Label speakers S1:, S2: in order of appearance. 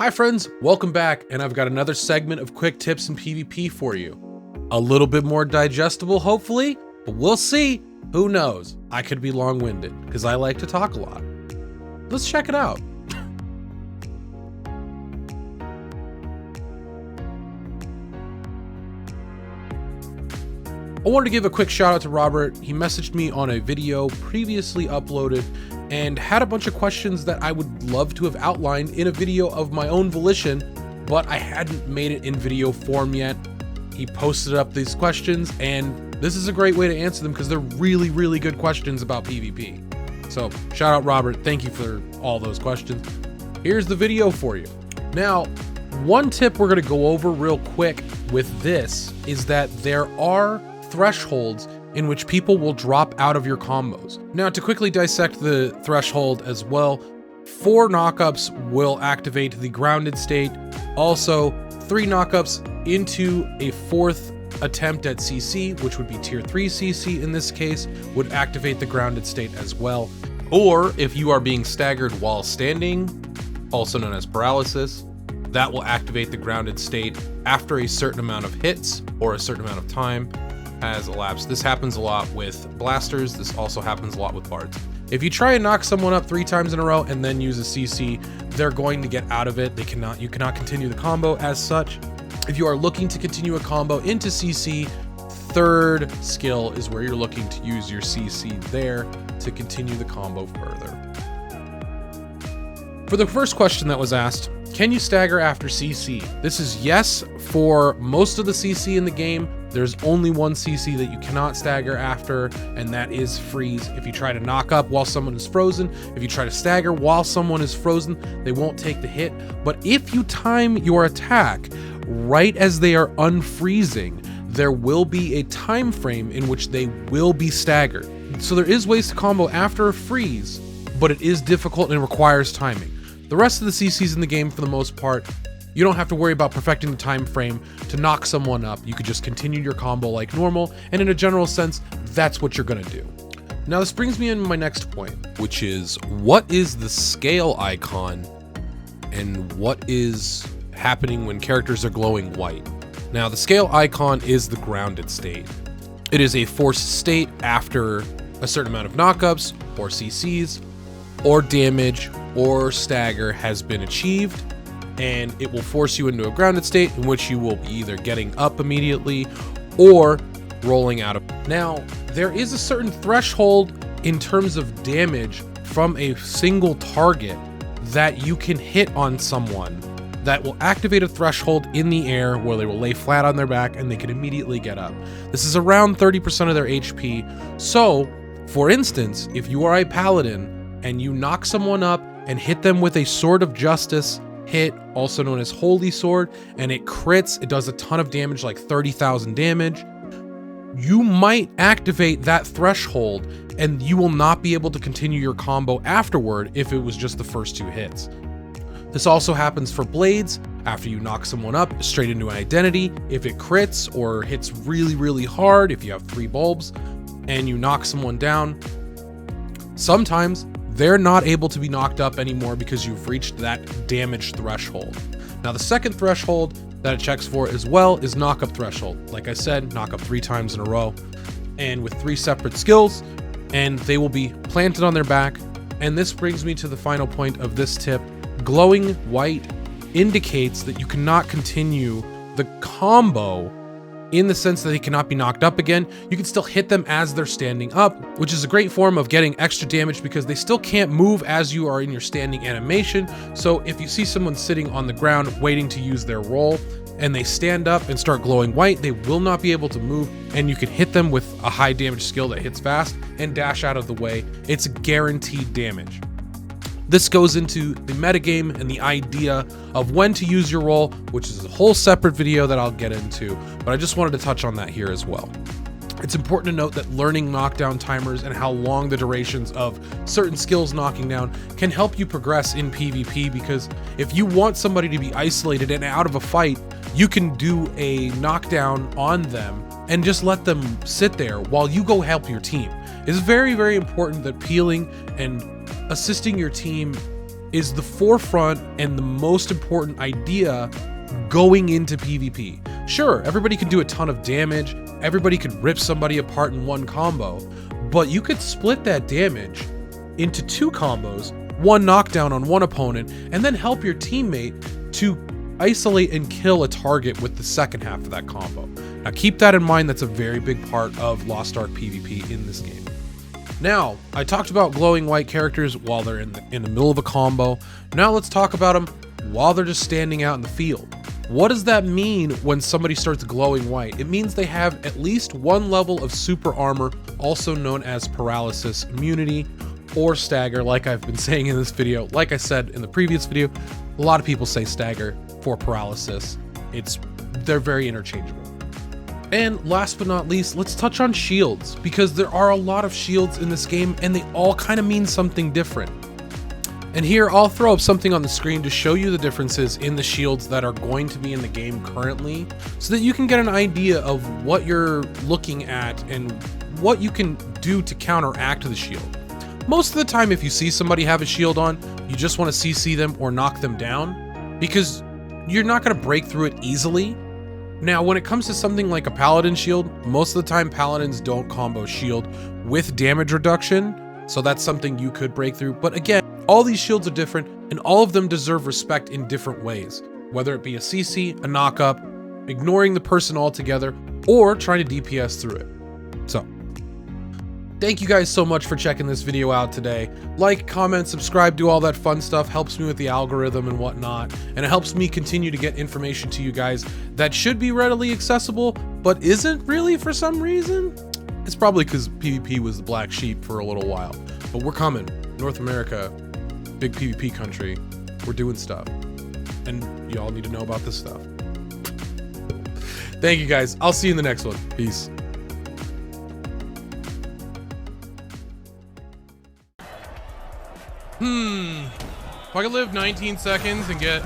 S1: Hi friends, welcome back, and I've got another segment of quick tips in PvP for you. A little bit more digestible, hopefully, but we'll see. Who knows? I could be long-winded, because I like to talk a lot. Let's check it out. I wanted to give a quick shout out to Robert. He messaged me on a video previously uploaded and had a bunch of questions that I would love to have outlined in a video of my own volition, but I hadn't made it in video form yet. He posted up these questions, and this is a great way to answer them because they're really, really good questions about PvP. So shout out Robert, thank you for all those questions. Here's the video for you. Now, one tip we're gonna go over real quick with this is that there are thresholds in which people will drop out of your combos. Now, to quickly dissect the threshold as well, 4 knockups will activate the grounded state. Also, 3 knockups into a 4th attempt at CC, which would be tier 3 CC in this case, would activate the grounded state as well. Or if you are being staggered while standing, also known as paralysis, that will activate the grounded state after a certain amount of hits or a certain amount of time has elapsed. This happens a lot with blasters. This also happens a lot with bards. If you try and knock someone up 3 times in a row and then use a CC, they're going to get out of it. You cannot continue the combo as such. If you are looking to continue a combo into CC, 3rd skill is where you're looking to use your CC there to continue the combo further. For the first question that was asked, can you stagger after CC? This is yes for most of the CC in the game. There's only one CC that you cannot stagger after, and that is freeze. If you try to knock up while someone is frozen, if you try to stagger while someone is frozen, they won't take the hit. But if you time your attack right as they are unfreezing, there will be a time frame in which they will be staggered. So there is ways to combo after a freeze, but it is difficult and requires timing. The rest of the CCs in the game, for the most part, you don't have to worry about perfecting the time frame to knock someone up. You could just continue your combo like normal, and in a general sense, that's what you're gonna do. Now this brings me into my next point, which is what is the scale icon and what is happening when characters are glowing white? Now the scale icon is the grounded state. It is a forced state after a certain amount of knockups or CCs or damage or stagger has been achieved, and it will force you into a grounded state in which you will be either getting up immediately or rolling out of. Now, there is a certain threshold in terms of damage from a single target that you can hit on someone that will activate a threshold in the air where they will lay flat on their back and they can immediately get up. This is around 30% of their HP. So, for instance, if you are a paladin and you knock someone up and hit them with a Sword of Justice hit, also known as Holy Sword, and it crits, it does a ton of damage, like 30,000 damage, you might activate that threshold and you will not be able to continue your combo afterward if it was just the first 2 hits. This also happens for blades. After you knock someone up straight into an identity, if it crits or hits really, really hard, if you have 3 bulbs and you knock someone down, sometimes they're not able to be knocked up anymore because you've reached that damage threshold. Now the second threshold that it checks for as well is knockup threshold. Like I said, knock up 3 times in a row and with 3 separate skills, and they will be planted on their back. And this brings me to the final point of this tip. Glowing white indicates that you cannot continue the combo in the sense that they cannot be knocked up again. You can still hit them as they're standing up, which is a great form of getting extra damage because they still can't move as you are in your standing animation. So if you see someone sitting on the ground waiting to use their roll and they stand up and start glowing white, they will not be able to move, and you can hit them with a high damage skill that hits fast and dash out of the way. It's guaranteed damage. This goes into the metagame and the idea of when to use your roll, which is a whole separate video that I'll get into, but I just wanted to touch on that here as well. It's important to note that learning knockdown timers and how long the durations of certain skills knocking down can help you progress in PvP, because if you want somebody to be isolated and out of a fight, you can do a knockdown on them and just let them sit there while you go help your team. It's very, very important that peeling and assisting your team is the forefront and the most important idea going into PvP. Sure, everybody can do a ton of damage, everybody could rip somebody apart in one combo, but you could split that damage into 2 combos, 1 knockdown on one opponent, and then help your teammate to isolate and kill a target with the second half of that combo. Now keep that in mind, that's a very big part of Lost Ark PvP in this game. Now, I talked about glowing white characters while they're in the middle of a combo. Now let's talk about them while they're just standing out in the field. What does that mean when somebody starts glowing white? It means they have at least 1 level of super armor, also known as paralysis, immunity, or stagger, like I've been saying in this video. Like I said in the previous video, a lot of people say stagger for paralysis. They're very interchangeable. And last but not least, let's touch on shields, because there are a lot of shields in this game and they all kind of mean something different. And here I'll throw up something on the screen to show you the differences in the shields that are going to be in the game currently, so that you can get an idea of what you're looking at and what you can do to counteract the shield. Most of the time, if you see somebody have a shield on, you just want to CC them or knock them down, because you're not going to break through it easily. Now, when it comes to something like a paladin shield, most of the time paladins don't combo shield with damage reduction, so that's something you could break through. But again, all these shields are different and all of them deserve respect in different ways, whether it be a CC, a knock-up, ignoring the person altogether, or trying to DPS through it. So, thank you guys so much for checking this video out today. Like, comment, subscribe, do all that fun stuff. Helps me with the algorithm and whatnot. And it helps me continue to get information to you guys that should be readily accessible, but isn't really for some reason. It's probably because PvP was the black sheep for a little while. But we're coming. North America, big PvP country. We're doing stuff. And y'all need to know about this stuff. Thank you guys. I'll see you in the next one. Peace. If I could live 19 seconds and get